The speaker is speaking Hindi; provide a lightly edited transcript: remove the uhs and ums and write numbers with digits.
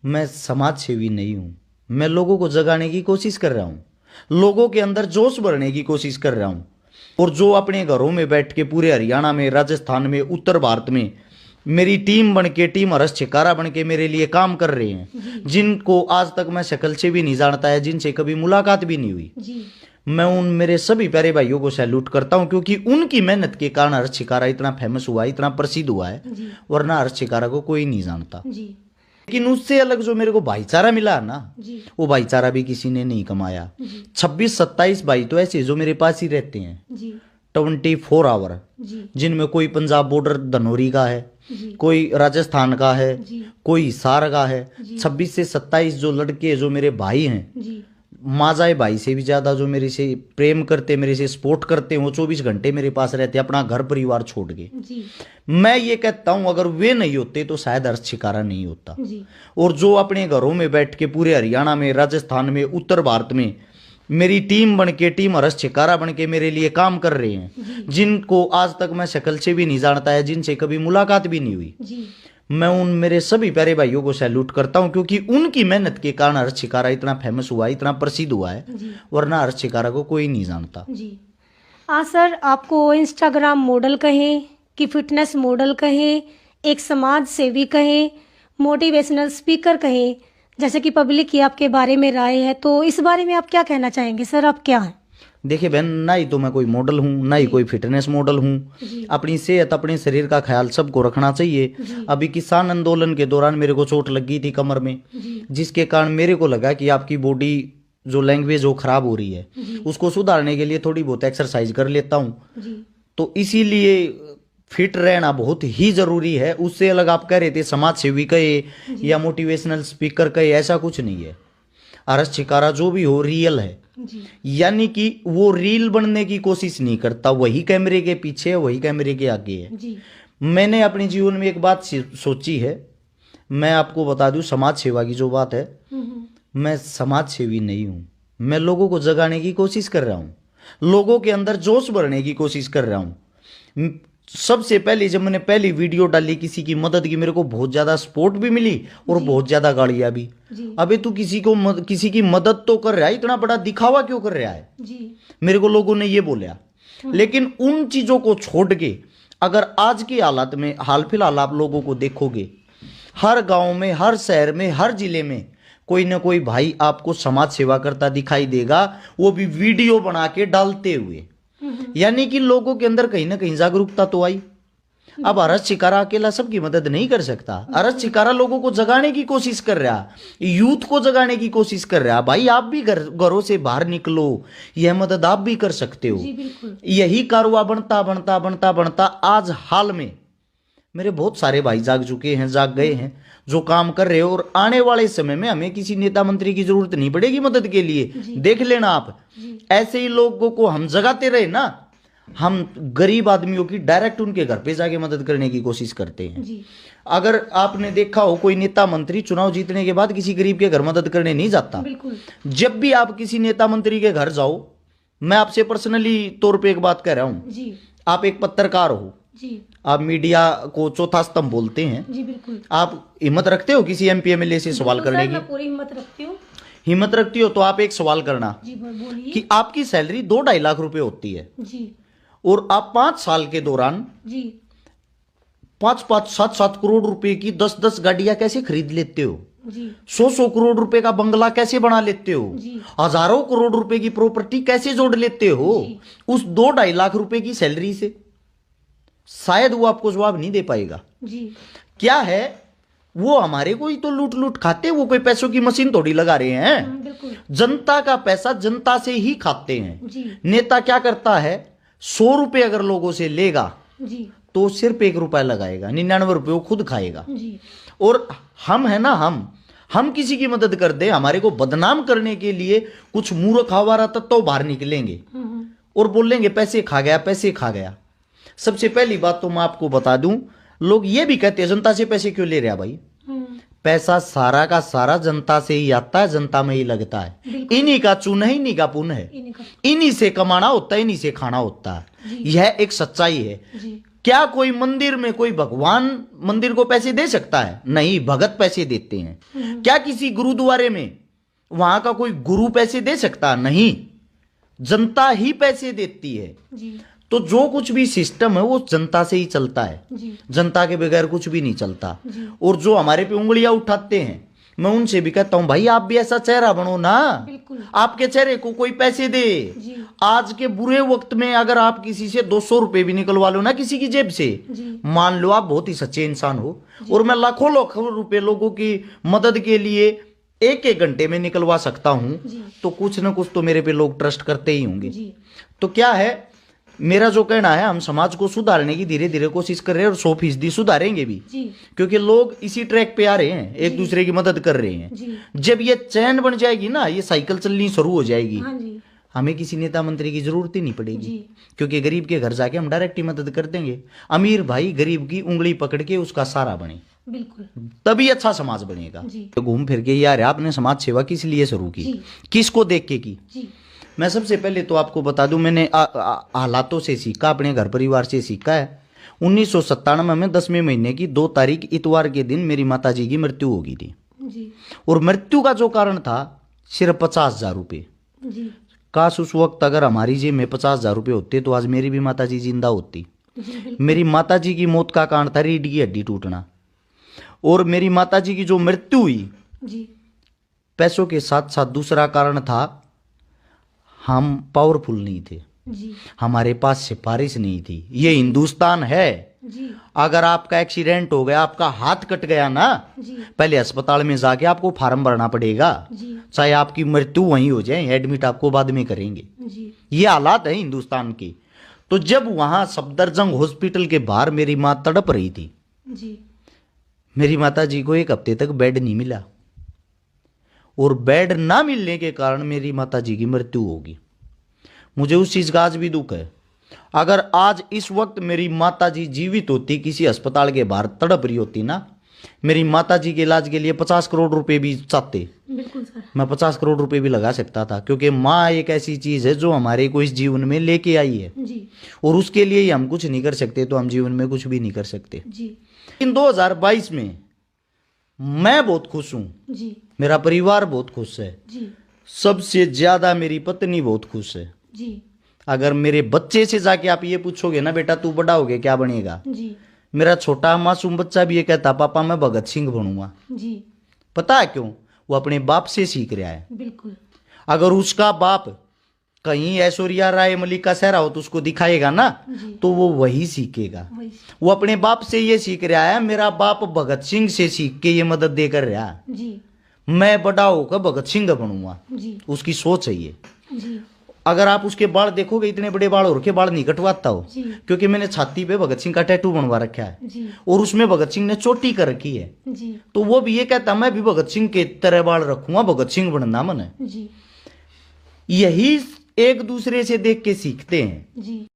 मैं समाज सेवी नहीं हूं। मैं लोगों को जगाने की कोशिश कर रहा हूं, लोगों के अंदर जोश भरने की कोशिश कर रहा हूं। और जो अपने घरों में बैठ के पूरे हरियाणा में, राजस्थान में, उत्तर भारत में मेरी टीम बन के, टीम हरस छिकारा बन के मेरे लिए काम कर रहे हैं, जिनको आज तक मैं शक्ल से भी नहीं जानता है, जिनसे कभी मुलाकात भी नहीं हुई, मैं उन मेरे सभी प्यारे भाइयों को सैल्यूट करता हूं, क्योंकि उनकी मेहनत के कारण हर्ष छिकारा इतना फेमस हुआ, इतना प्रसिद्ध हुआ है। वरना हर्ष छिकारा को कोई नहीं जानता। लेकिन उससे अलग जो मेरे को भाईचारा मिला ना, वो भाईचारा भी किसी ने नहीं कमाया। 26-27 भाई तो ऐसे जो मेरे पास ही रहते हैं 24 आवर, जिनमें कोई पंजाब बॉर्डर धनौरी का है, कोई राजस्थान का है, कोई हिसार का है। 26 से 27 जो लड़के जो मेरे भाई हैं, माजाए भाई से भी ज्यादा जो मेरे से प्रेम करते, मेरे से सपोर्ट करते हैं, वो 24 घंटे मेरे पास रहते हैं, अपना घर परिवार छोड़ के। मैं ये कहता हूं, अगर वे नहीं होते तो शायद हर्ष छिकारा नहीं होता। और जो अपने घरों में बैठ के पूरे हरियाणा में, राजस्थान में, उत्तर भारत में मेरी टीम बन के, टीम हरस छिकारा बन के मेरे लिए काम कर रहे हैं, जिनको आज तक मैं शक्ल से भी नहीं जानता है, जिनसे कभी मुलाकात भी नहीं हुई, मैं उन मेरे सभी प्यारे भाइयों को सैल्यूट करता हूं, क्योंकि उनकी मेहनत के कारण हर्ष छिकारा इतना फेमस हुआ, इतना प्रसिद्ध हुआ है। वरना हर्ष छिकारा को कोई नहीं जानता। सर, आपको इंस्टाग्राम मॉडल कहें कि फिटनेस मॉडल कहें, एक समाज सेवी कहें, मोटिवेशनल स्पीकर कहें, जैसे कि पब्लिक की आपके बारे में राय है, तो इस बारे में आप क्या कहना चाहेंगे सर? आप क्या हैं? देखिए बहन, ना ही तो मैं कोई मॉडल हूँ, ना ही कोई फिटनेस मॉडल हूँ। अपनी सेहत, अपने शरीर का ख्याल सबको रखना चाहिए। अभी किसान आंदोलन के दौरान मेरे को चोट लगी थी कमर में, जिसके कारण मेरे को लगा कि आपकी बॉडी जो लैंग्वेज वो खराब हो रही है, उसको सुधारने के लिए थोड़ी बहुत एक्सरसाइज कर लेता हूँ। तो इसीलिए फिट रहना बहुत ही जरूरी है। उससे अलग आप कह रहे थे समाज सेवी कहे या मोटिवेशनल स्पीकर कहे, ऐसा कुछ नहीं है। हर्ष छिकारा जो भी हो रियल है, यानी कि वो रील बनने की कोशिश नहीं करता, वही कैमरे के पीछे है, वही कैमरे के आगे है। मैंने अपने जीवन में एक बात सोची है, मैं आपको बता दूं, समाज सेवा की जो बात है, मैं समाज सेवी नहीं हूं। मैं लोगों को जगाने की कोशिश कर रहा हूं, लोगों के अंदर जोश भरने की कोशिश कर रहा हूं। सबसे पहले जब मैंने पहली वीडियो डाली किसी की मदद की, मेरे को बहुत ज्यादा सपोर्ट भी मिली और बहुत ज्यादा गालियां भी। अबे तू किसी की मदद तो कर रहा है, इतना बड़ा दिखावा क्यों कर रहा है? मेरे को लोगों ने ये बोला। लेकिन उन चीजों को छोड़ के अगर आज की हालत में, हाल फिलहाल आप लोगों को देखोगे, हर गांव में, हर शहर में, हर जिले में कोई ना कोई भाई आपको समाज सेवा करता दिखाई देगा, वो भी वीडियो बना के डालते हुए। यानी कि लोगों के अंदर कहीं ना कहीं जागरूकता तो आई। अब हर्ष छिकारा अकेला सबकी मदद नहीं कर सकता। हर्ष छिकारा लोगों को जगाने की कोशिश कर रहा, यूथ को जगाने की कोशिश कर रहा। भाई आप भी घरों से बाहर निकलो, यह मदद आप भी कर सकते हो। यही कारवा बनता बनता बनता बनता आज हाल में मेरे बहुत सारे भाई जाग चुके हैं, जाग गए हैं, जो काम कर रहे हो। और आने वाले समय में हमें किसी नेता मंत्री की जरूरत नहीं पड़ेगी मदद के लिए। देख लेना आप, ऐसे ही लोगों को हम जगाते रहे ना, हम गरीब आदमियों की डायरेक्ट उनके घर पे जाके मदद करने की कोशिश करते हैं। अगर आपने देखा हो, कोई नेता मंत्री चुनाव जीतने के बाद किसी गरीब के घर मदद करने नहीं जाता। जब भी आप किसी नेता मंत्री के घर जाओ, मैं आपसे पर्सनली तौर पे एक बात कह रहा हूं, आप एक पत्रकार हो, आप मीडिया को चौथा स्तंभ बोलते हैं। आप हिम्मत रखते हो किसी MP MLA से सवाल करने की? पूरी हिम्मत रखती हूँ। हिम्मत रखती हो तो आप एक सवाल करना कि आपकी सैलरी 2-2.5 लाख रुपए होती है और आप 5 साल के दौरान 5-5, 7-7 करोड़ रुपए की 10-10 गाड़ियां कैसे खरीद लेते हो? 100-100 करोड़ रुपए का बंगला कैसे बना लेते हो? हजारों करोड़ रुपए की प्रॉपर्टी कैसे जोड़ लेते हो उस 2-2.5 लाख रुपए की सैलरी से? शायद वो आपको जवाब नहीं दे पाएगा। क्या है, वो हमारे को ही तो लूट लूट खाते, वो कोई पैसों की मशीन थोड़ी लगा रहे हैं। जनता का पैसा जनता से ही खाते हैं। नेता क्या करता है, 100 रुपए अगर लोगों से लेगा तो सिर्फ 1 रुपया लगाएगा, 99 रुपए वो खुद खाएगा। और हम है ना, हम किसी की मदद कर दे, हमारे को बदनाम करने के लिए कुछ मूर्ख आवारा तत्व बाहर निकलेंगे और बोलेंगे पैसे खा गया, पैसे खा गया। सबसे पहली बात तो मैं आपको बता दूं, लोग ये भी कहते हैं जनता से पैसे क्यों ले रहे हैं? भाई पैसा सारा का सारा जनता से ही आता है, जनता में ही लगता है। इन्हीं का चून है, इन्हीं का पुण्य है, इन्हीं से कमाना होता है, इन्हीं से खाना होता है। यह एक सच्चाई है। क्या कोई मंदिर में कोई भगवान मंदिर को पैसे दे सकता है? नहीं, भगत पैसे देते हैं। क्या किसी गुरुद्वारे में वहां का कोई गुरु पैसे दे सकता? नहीं, जनता ही पैसे देती है। जी। तो जो कुछ भी सिस्टम है वो जनता से ही चलता है। जी। जनता के बगैर कुछ भी नहीं चलता। जी। और जो हमारे पे उंगलियां उठाते हैं, मैं उनसे भी कहता हूं भाई आप भी ऐसा चेहरा बनो ना, बिल्कुल। आपके चेहरे को कोई पैसे दे। जी। आज के बुरे वक्त में अगर आप किसी से 200 रुपए भी निकलवा लो ना किसी की जेब से, जी। मान लो आप बहुत ही सच्चे इंसान हो और मैं लाखों लाखों रुपए लोगों की मदद के लिए एक एक घंटे में निकलवा सकता हूं, जी। तो कुछ ना कुछ तो मेरे पे लोग ट्रस्ट करते ही होंगे। जी। तो क्या है, मेरा जो कहना है, हम समाज को सुधारने की धीरे धीरे कोशिश कर रहे हैं और 100% सुधारेंगे भी। जी। क्योंकि लोग इसी ट्रैक पे आ रहे हैं, एक दूसरे की मदद कर रहे हैं। जी। जब ये चैन बन जाएगी ना, ये साइकिल चलनी शुरू हो जाएगी, हाँ जी। हमें किसी नेता मंत्री की जरूरत ही नहीं पड़ेगी। जी। क्योंकि गरीब के घर जाके हम डायरेक्ट ही मदद कर देंगे। अमीर भाई गरीब की उंगली पकड़ के उसका सहारा बने, बिल्कुल। तभी अच्छा समाज बनेगा। जी। तो घूम फिर के यार आपने समाज सेवा किस लिए शुरू की, जी। किसको देख के की? जी। मैं सबसे पहले तो आपको बता दूं, मैंने हालातों से सीखा, अपने घर परिवार से सीखा है। 1997 में 10वें महीने की 2 तारीख इतवार के दिन मेरी माताजी की मृत्यु हो गई थी। जी। और मृत्यु का जो कारण था सिर्फ 50,000 रुपये। जी। काश उस वक्त अगर हमारी जेब में 50,000 रुपये होते तो आज मेरी भी माताजी जिंदा होती। जी। बिल्कुल। मेरी माताजी की मौत का कारण था रीढ़ की हड्डी टूटना। और मेरी माताजी की जो मृत्यु हुई, जी। पैसों के साथ साथ दूसरा कारण था, हम पावरफुल नहीं थे, जी। हमारे पास सिफारिश नहीं थी। ये हिंदुस्तान है। जी। अगर आपका एक्सीडेंट हो गया, आपका हाथ कट गया ना, जी। पहले अस्पताल में जाके आपको फार्म भरना पड़ेगा, जी। चाहे आपकी मृत्यु वहीं हो जाए, एडमिट आपको बाद में करेंगे। जी। ये हालात है हिंदुस्तान की। तो जब वहां सफदरजंग हॉस्पिटल के बाहर मेरी मां तड़प रही थी, जी। मेरी माता जी को 1 हफ्ते तक बेड नहीं मिला और बेड ना मिलने के कारण मेरी माता जी की मृत्यु होगी। मुझे उस चीज का आज भी दुख है। अगर आज इस वक्त मेरी माता जी जीवित होती, किसी अस्पताल के बाहर तड़प रही होती ना, मेरी माता जी के इलाज के लिए 50 करोड़ रुपए भी चाहते, बिल्कुल सर। मैं 50 करोड़ रुपए भी लगा सकता था। क्योंकि माँ एक ऐसी चीज है जो हमारे को इस जीवन में लेके आई है, जी। और उसके लिए ही हम कुछ नहीं कर सकते तो हम जीवन में कुछ भी नहीं कर सकते। जी। इन 2022 में मैं बहुत खुश हूं, जी। मेरा परिवार बहुत खुश है, जी। सबसे ज्यादा मेरी पत्नी बहुत खुश है। जी। अगर मेरे बच्चे से जाके आप ये पूछोगे ना, बेटा तू बड़ा हो गया क्या बनेगा, जी। मेरा छोटा मासूम बच्चा भी ये कहता पापा मैं भगत सिंह बनूंगा। जी। पता है क्यों? वो अपने बाप से सीख रहा है। बिल्कुल। अगर उसका बाप कहीं ऐश्वर्या राय मल्लिका शेरा हो तो उसको दिखाएगा ना, जी। तो वो वही सीखेगा। वही। वो अपने बाप से ये सीख रहा है, मेरा बाप भगत सिंह से सीख के ये मदद दे कर रहा है, जी। मैं बड़ा होकर भगत सिंह बनूंगा। जी। उसकी सोच है ये। जी। अगर आप उसके बाल देखोगे, इतने बड़े बाल और के बाल नहीं कटवाता हो, जी। क्योंकि मैंने छाती पे भगत सिंह का टैटू बनवा रखा है जी। और उसमें भगत सिंह ने चोटी कर रखी है। जी। तो वो भी ये कहता मैं भी भगत सिंह के तरह बाल रखूंगा, भगत सिंह बनना मन है। जी। यही एक दूसरे से देख के सीखते हैं। जी।